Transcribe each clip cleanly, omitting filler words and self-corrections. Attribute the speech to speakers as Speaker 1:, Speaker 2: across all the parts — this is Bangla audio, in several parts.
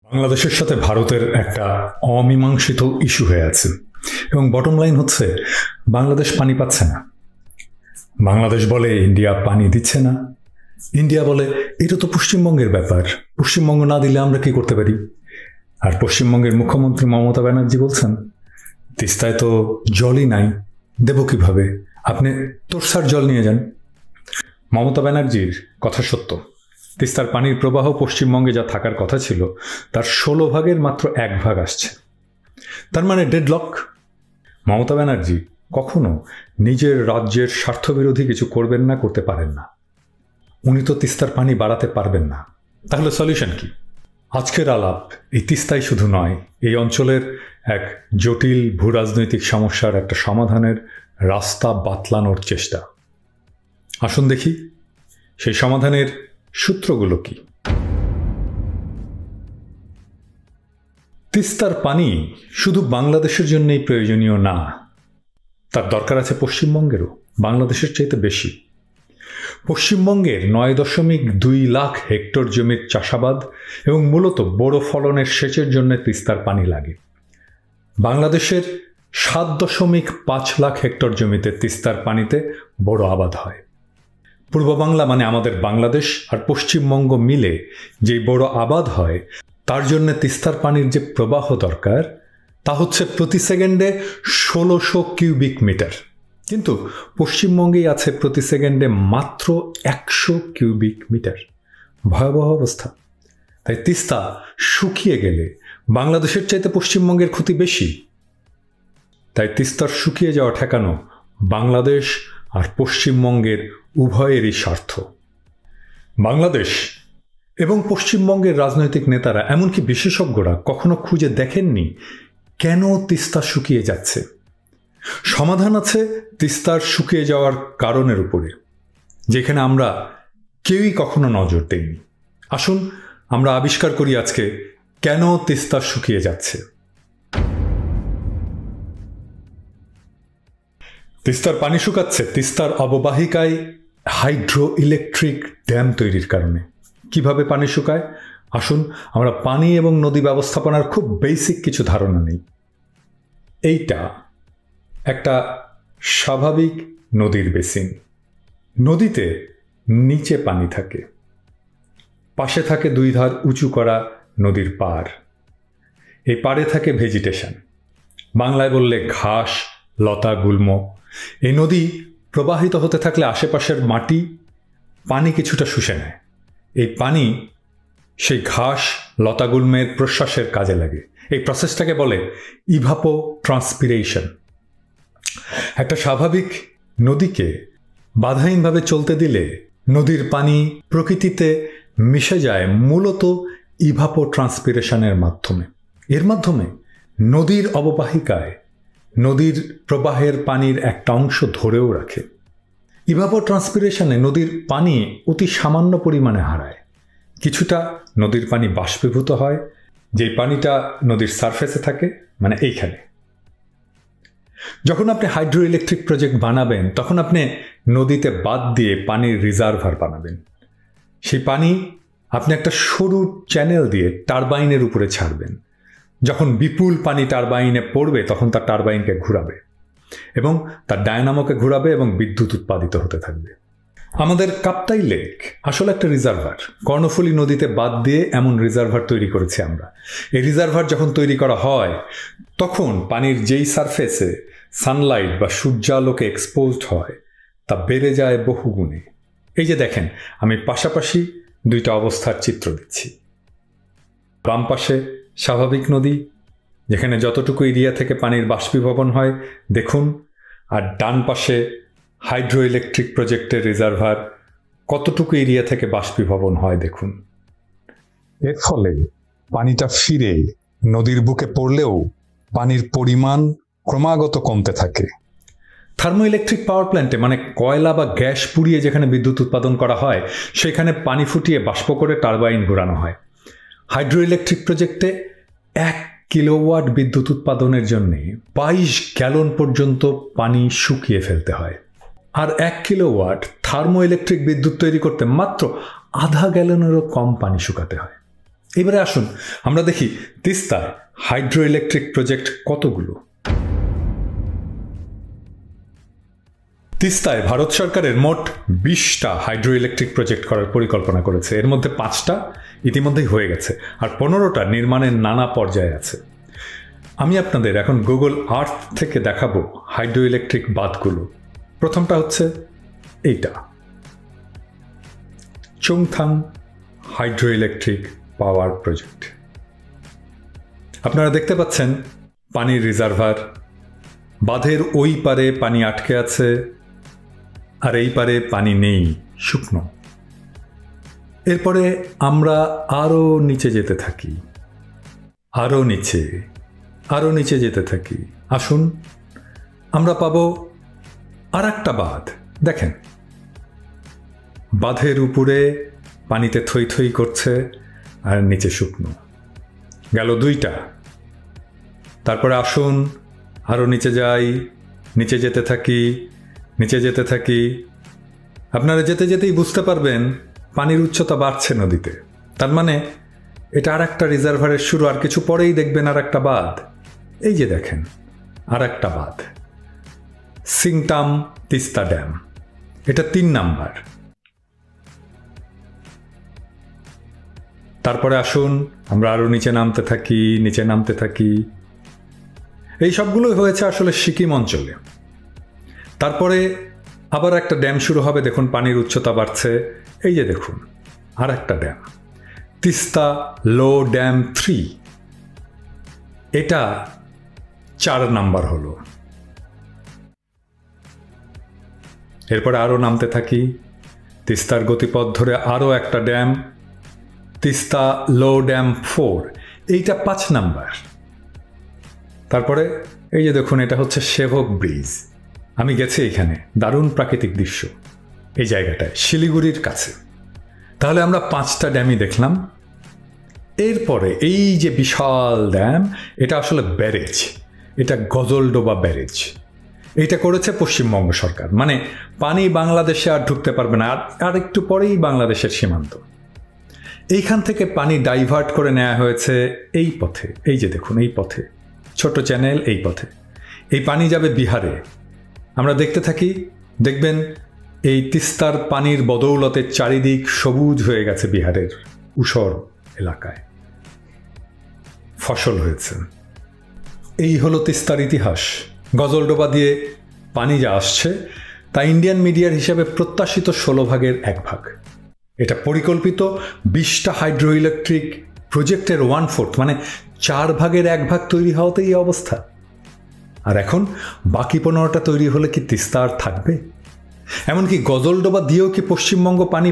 Speaker 1: বাংলাদেশের সাথে ভারতের একটা অমীমাংসিত ইস্যু হয়ে আছে এবং বটম লাইন হচ্ছে বাংলাদেশ পানি পাচ্ছে না। বাংলাদেশ বলে ইন্ডিয়া পানি দিচ্ছে না, ইন্ডিয়া বলে এটা তো পশ্চিমবঙ্গের ব্যাপার, পশ্চিমবঙ্গ না দিলে আমরা কি করতে পারি। আর পশ্চিমবঙ্গের মুখ্যমন্ত্রী মমতা ব্যানার্জি বলছেন তিস্তায় তো জলই নাই, দেব কিভাবে, আপনি তোরসার জল নিয়ে যান। মমতা ব্যানার্জির কথা সত্য, তিস্তার পানির প্রবাহ পশ্চিমবঙ্গে যা থাকার কথা ছিল তার 16 ভাগের মাত্র 1 ভাগ আসছে, তার মানে ডেডলক। মমতা ব্যানার্জি কখনো নিজের রাজ্যের স্বার্থবিরোধী কিছু করবেন না, করতে পারেন না। উনি তো তিস্তার পানি বাড়াতে পারবেন না। তাহলে সলিউশন কি? আজকের আলাপ এই তিস্তাই শুধু নয়, এই অঞ্চলের এক জটিল ভূরাজনৈতিক সমস্যার একটা সমাধানের রাস্তা বাতলানোর চেষ্টা। আসুন দেখি সেই সমাধানের সূত্রগুলো কি। তিস্তার পানি শুধু বাংলাদেশের জন্যই প্রয়োজনীয় না, তার দরকার আছে পশ্চিমবঙ্গেরও, বাংলাদেশের চাইতে বেশি। পশ্চিমবঙ্গের 9.2 লাখ হেক্টর জমির চাষাবাদ এবং মূলত বড় ফলনের সেচের জন্য তিস্তার পানি লাগে। বাংলাদেশের 7.5 লাখ হেক্টর জমিতে তিস্তার পানিতে বড় আবাদ হয়। পূর্ব বাংলা মানে আমাদের বাংলাদেশ আর পশ্চিমবঙ্গ মিলে যেই বড় আবাদ হয় তার জন্য তিস্তার পানির যে প্রবাহ দরকার তা হচ্ছে প্রতি সেকেন্ডে 1600 কিউবিক মিটার, কিন্তু পশ্চিমবঙ্গেই আছে প্রতি সেকেন্ডে মাত্র 100 কিউবিক মিটার। ভয়াবহ অবস্থা। তাই তিস্তা শুকিয়ে গেলে বাংলাদেশের চাইতে পশ্চিমবঙ্গের ক্ষতি বেশি। তাই তিস্তার শুকিয়ে যাওয়া ঠেকানো বাংলাদেশ আর পশ্চিমবঙ্গের উভয়েরই স্বার্থ। বাংলাদেশ এবং পশ্চিমবঙ্গের রাজনৈতিক নেতারা এমনকি বিশেষজ্ঞরা কখনো খুঁজে দেখেননি কেন তিস্তা শুকিয়ে যাচ্ছে। সমাধান আছে তিস্তার শুকিয়ে যাওয়ার কারণের উপরে, যেখানে আমরা কেউই কখনো নজর দেইনি। আসুন আমরা আবিষ্কার করি আজকে কেন তিস্তা শুকিয়ে যাচ্ছে। তিস্তার পানি শুকাচ্ছে তিস্তার অববাহিকায় হাইড্রো ইলেকট্রিক ড্যাম তৈরির কারণে। কিভাবে পানি শুকায়? আসুন আমরা পানি এবং নদী ব্যবস্থাপনার খুব বেসিক কিছু ধারণা নেই। এইটা একটা স্বাভাবিক নদীর বেসিন। নদীতে নিচে পানি থাকে, পাশে থাকে 2 ধার উঁচু করা নদীর পাড়। এই পাড়ে থাকে ভেজিটেশন, বাংলায় বললে ঘাস, লতা, গুল্ম। এই নদী প্রবাহিত হতে থাকলে আশেপাশের মাটি পানি কিছুটা শুষে নেয়। এই পানি সেই ঘাস, লতাগুল্মের প্রশ্বাসের কাজে লাগে। এই প্রসেসটাকে বলে ইভাপোট্রান্সপিরেশন। একটা স্বাভাবিক নদীকে বাধাহীনভাবে চলতে দিলে নদীর পানি প্রকৃতিতে মিশে যায় মূলত ইভাপোট্রান্সপিরেশনের মাধ্যমে। এর মাধ্যমে নদীর অববাহিকায় নদীর প্রবাহের পানির একটা অংশ ধরেও রাখে। ইভাপোট্রান্সপিরেশনে নদীর পানি অতি সামান্য পরিমাণে হারায়। কিছুটা নদীর পানি বাষ্পীভূত হয়, যেই পানিটা নদীর সারফেসে থাকে, মানে এইখানে। যখন আপনি হাইড্রো ইলেকট্রিক প্রজেক্ট বানাবেন তখন আপনি নদীতে বাদ দিয়ে পানির রিজার্ভার বানাবেন। সেই পানি আপনি একটা সরু চ্যানেল দিয়ে টারবাইনের উপরে ছাড়বেন। যখন বিপুল পানি টারবাইনে পড়বে তখন তার টারবাইনকে ঘুরাবে এবং তার ডায়নামোকে ঘুরাবে এবং বিদ্যুৎ উৎপাদিত হতে থাকবে। আমাদের কাপ্তাই লেক আসলে একটা রিজার্ভার। কর্ণফুলী নদীতে বাদ দিয়ে এমন রিজার্ভার তৈরি করেছি আমরা। এই রিজার্ভার যখন তৈরি করা হয় তখন পানির যেই সারফেসে সানলাইট বা সূর্যালোকে এক্সপোজড হয় তা বেড়ে যায় বহুগুণে। এই যে দেখেন, আমি পাশাপাশি 2টা অবস্থার চিত্র দিচ্ছি। বাম পাশে স্বাভাবিক নদী, যেখানে যতটুকু এরিয়া থেকে পানির বাষ্পীভবন হয় দেখুন, আর ডান পাশে হাইড্রো ইলেকট্রিক প্রজেক্টের রিজার্ভার, কতটুকু এরিয়া থেকে বাষ্পীভবন হয় দেখুন। এর ফলে পানিটা ফিরে নদীর বুকে পড়লেও পানির পরিমাণ ক্রমাগত কমতে থাকে। থার্মো ইলেকট্রিক পাওয়ার প্ল্যান্টে মানে কয়লা বা গ্যাস পুড়িয়ে যেখানে বিদ্যুৎ উৎপাদন করা হয় সেখানে পানি ফুটিয়ে বাষ্প করে টারবাইন ঘোরানো হয়। হাইড্রো ইলেকট্রিক প্রজেক্টে 1 কিলোওয়াট বিদ্যুৎ উৎপাদনের জন্য 22 গ্যালন পর্যন্ত পানি শুকিয়ে ফেলতে হয়। আর 1 কিলোওয়াট থার্মো ইলেকট্রিক বিদ্যুৎ তৈরি করতে মাত্র আধা গ্যালনেরও কম পানি শুকাতে হয়। এবারে আসুন আমরা দেখি তিস্তায় হাইড্রো ইলেকট্রিক প্রজেক্ট কতগুলো। তিস্তায় ভারত সরকারের মোট 20টা হাইড্রো ইলেকট্রিক প্রজেক্ট করার পরিকল্পনা করেছে। এর মধ্যে 5টা ইতিমধ্যেই হয়ে গেছে, আর 15টা নির্মাণের নানা পর্যায়ে আছে। আমি আপনাদের এখন গুগল আর্থ থেকে দেখাবো হাইড্রো ইলেকট্রিক বাঁধগুলো। প্রথমটা হচ্ছে এইটা, Chungthang hydro electric power project. আপনারা দেখতে পাচ্ছেন পানির রিজার্ভার, বাঁধের ওই পারে পানি আটকে আছে আর এই পারে পানি নেই, শুকনো। এরপরে আমরা আরো নিচে যেতে থাকি, আরো নিচে যেতে থাকি। আসুন আমরা পাবো আর একটা বাঁধ। দেখেন বাঁধের উপরে পানিতে থই থই করছে আর নিচে শুকনো। গেল 2টা। তারপরে আসুন আরো নিচে যাই, নিচে যেতে থাকি। আপনারা যেতে যেতেই বুঝতে পারবেন পানির উচ্চতা বাড়ছে নদীতে। তার মানে এটা আর একটা রিজার্ভারের শুরু। আর কিছু পরেই দেখবেন আর একটা বাঁধ। এই যে দেখেন আর একটা বাঁধ, সিংটাম তিস্তা ড্যাম। এটা 3 নাম্বার। তারপরে আসুন আমরা আরো নিচে নামতে থাকি। এই সবগুলোই হয়েছে আসলে সিকিম অঞ্চলে। তারপরে আবার একটা ড্যাম শুরু হবে। দেখুন পানির উচ্চতা বাড়ছে। এই যে দেখুন আর একটা ড্যাম, তিস্তা লো ড্যাম 3। এটা 4 নাম্বার হলো। এরপরে আরো নামতে থাকি, তিস্তার গতিপথ ধরে আরো একটা ড্যাম, তিস্তা লো ড্যাম 4। এইটা 5 নাম্বার। তারপরে এই যে দেখুন এটা হচ্ছে সেভক ব্রিজ। আমি গেছি এখানে, দারুণ প্রাকৃতিক দৃশ্য এই জায়গাটায়, শিলিগুড়ির কাছে। তাহলে আমরা 5টা ড্যামই দেখলাম। এরপরে এই যে বিশাল ড্যাম, এটা আসলে ব্যারেজ, এটা গজলডোবা ব্যারেজ। এইটা করেছে পশ্চিমবঙ্গ সরকার। মানে পানি বাংলাদেশে আর ঢুকতে পারবে না, আর একটু পরেই বাংলাদেশের সীমান্ত। এইখান থেকে পানি ডাইভার্ট করে নেওয়া হয়েছে এই পথে। এই যে দেখুন এই পথে, ছোট চ্যানেল, এই পথে। এই পানি যাবে বিহারে। আমরা দেখতে থাকি, দেখবেন এই তিস্তার পানির বদৌলতে চারিদিক সবুজ হয়ে গেছে। বিহারের উষর এলাকায় ফসল হয়েছে। এই হলো তিস্তার ইতিহাস। গজলডোবা দিয়ে পানি যা আসছে তা ইন্ডিয়ান মিডিয়ার হিসাবে প্রত্যাশিত 16 ভাগের 1 ভাগ। এটা পরিকল্পিত 20টা হাইড্রো ইলেকট্রিক প্রজেক্টের 1/4, মানে 4 ভাগের 1 ভাগ তৈরি হওয়াতেই এই অবস্থা। আর এখন বাকি 15টা তৈরি হলে কি তিস্তা আর থাকবে? এমনকি গজলডোবা দিয়েও কি পশ্চিমবঙ্গ পানি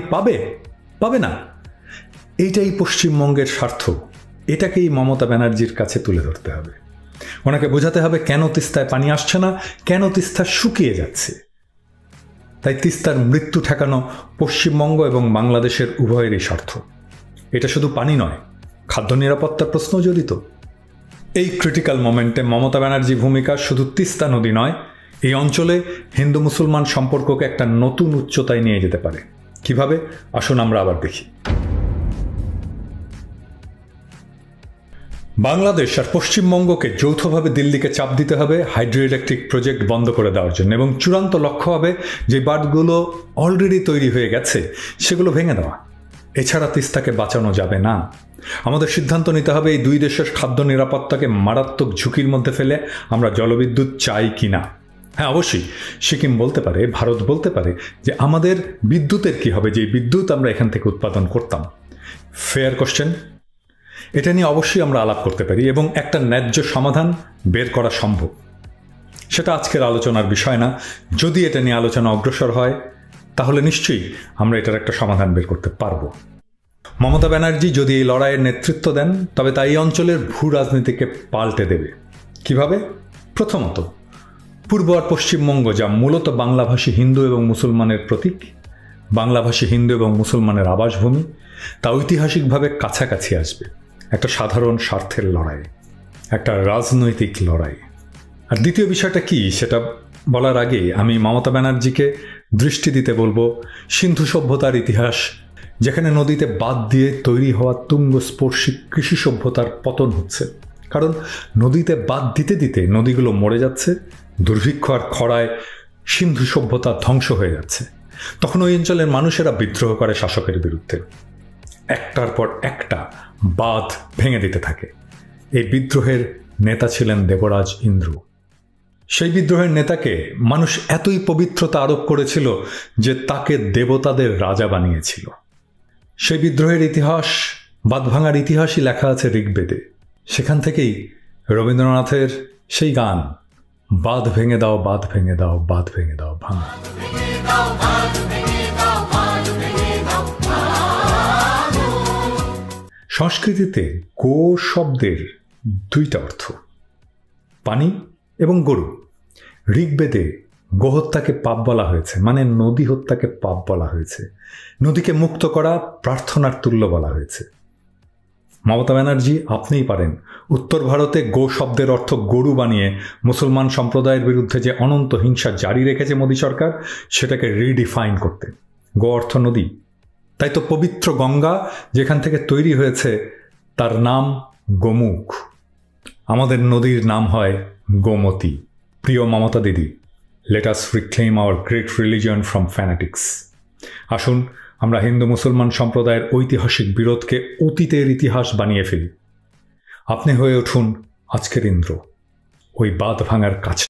Speaker 1: পাবে না। এইটাই পশ্চিমবঙ্গের স্বার্থ। এটাকেই মমতা ব্যানার্জির কাছে তুলে ধরতে হবে। ওনাকে বোঝাতে হবে কেন তিস্তায় পানি আসছে না, কেন তিস্তা শুকিয়ে যাচ্ছে। তাই তিস্তার মৃত্যু ঠেকানো পশ্চিমবঙ্গ এবং বাংলাদেশের উভয়েরই স্বার্থ। এটা শুধু পানি নয়, খাদ্য নিরাপত্তার প্রশ্ন জড়িত। এই ক্রিটিক্যাল মোমেন্টে মমতা ব্যানার্জি ভূমিকা শুধু তিস্তা নদী নয়, এই অঞ্চলে হিন্দু মুসলমান সম্পর্ককে একটা নতুন উচ্চতায় নিয়ে যেতে পারে। কিভাবে? আসুন আমরা আবার দেখি। বাংলাদেশ আর পশ্চিমবঙ্গকে যৌথভাবে দিল্লিকে চাপ দিতে হবে হাইড্রো ইলেকট্রিক প্রজেক্ট বন্ধ করে দেওয়ার জন্য, এবং চূড়ান্ত লক্ষ্য হবে যে বাঁধগুলো অলরেডি তৈরি হয়ে গেছে সেগুলো ভেঙে দেওয়া। এছাড়া তিস্তাকে বাঁচানো যাবে না। আমাদের সিদ্ধান্ত নিতে হবে এই 2 দেশের খাদ্য নিরাপত্তাকে মারাত্মক ঝুঁকির মধ্যে ফেলে আমরা জলবিদ্যুৎ চাই কি না। হ্যাঁ, অবশ্যই সিকিম বলতে পারে, ভারত বলতে পারে যে আমাদের বিদ্যুতের কি হবে, যে বিদ্যুৎ আমরা এখান থেকে উৎপাদন করতাম। Fair question. এটা নিয়ে অবশ্যই আমরা আলাপ করতে পারি এবং একটা ন্যায্য সমাধান বের করা সম্ভব। সেটা আজকের আলোচনার বিষয় না। যদি এটা নিয়ে আলোচনা অগ্রসর হয় তাহলে নিশ্চয়ই আমরা এটার একটা সমাধান বের করতে পারবো। মমতা ব্যানার্জি যদি এই লড়াইয়ের নেতৃত্ব দেন তবে তা এই অঞ্চলের ভূ রাজনীতিকে পাল্টে দেবে। কিভাবে? প্রথমত, পূর্ব আর পশ্চিমবঙ্গ যা মূলত বাংলাভাষী হিন্দু এবং মুসলমানের প্রতীক, বাংলাভাষী হিন্দু এবং মুসলমানের আবাসভূমি, তা ঐতিহাসিকভাবে কাছাকাছি আসবে। একটা সাধারণ স্বার্থের লড়াই, একটা রাজনৈতিক লড়াই। আর দ্বিতীয় বিষয়টা কি সেটা বলার আগে আমি মমতা ব্যানার্জিকে দৃষ্টি দিতে বলবো সিন্ধু সভ্যতার ইতিহাস যেখানে নদীতে বাঁধ দিয়ে তৈরি হওয়া তুঙ্গস্পর্শী কৃষি সভ্যতার পতন হচ্ছে। কারণ নদীতে বাঁধ দিতে দিতে নদীগুলো মরে যাচ্ছে, দুর্ভিক্ষ আর খরায় সিন্ধু সভ্যতা ধ্বংস হয়ে যাচ্ছে। তখন ওই অঞ্চলের মানুষেরা বিদ্রোহ করে শাসকের বিরুদ্ধে, একটার পর একটা বাঁধ ভেঙে দিতে থাকে। এই বিদ্রোহের নেতা ছিলেন দেবরাজ ইন্দ্র। সেই বিদ্রোহের নেতাকে মানুষ এতই পবিত্রতা আরোপ করেছিল যে তাকে দেবতাদের রাজা বানিয়েছিল। সেই বিদ্রোহের ইতিহাস, বাঁধ ভাঙার ইতিহাসই লেখা আছে ঋগ্বেদে। সেখান থেকেই রবীন্দ্রনাথের সেই গান, বাঁধ ভেঙে দাও, বাঁধ ভেঙে দাও, বাঁধ ভেঙে দাও ভাঙা। সংস্কৃতিতে গো শব্দের দুইটা অর্থ, পানি এবং গরু। ঋগ্বেদে গোহত্যাকে পাপ বলা হয়েছে, মানে নদী হত্যাকে পাপ বলা হয়েছে। নদীকে মুক্ত করা প্রার্থনার তুল্য বলা হয়েছে। মমতা ব্যানার্জি, আপনিই পারেন উত্তর ভারতে গো শব্দের অর্থ গরু বানিয়ে মুসলমান সম্প্রদায়ের বিরুদ্ধে যে অনন্ত হিংসা জারি রেখেছে মোদী সরকার, সেটাকে রিডিফাইন করতে। গো অর্থ নদী, তাই তো পবিত্র গঙ্গা যেখান থেকে তৈরি হয়েছে তার নাম গোমুখ। আমাদের নদীর নাম হয় গোমতী। প্রিয় মমতা দিদি, let us reclaim hour great religion from fanatics. আসুন আমরা হিন্দু মুসলমান সম্প্রদায়ের ঐতিহাসিক বিরোধকে অতীতের ইতিহাস বানিয়ে ফেলি। আপনি হয়ে উঠুন আজকের ইন্দ্র, ওই বাঁধ ভাঙার কাছে।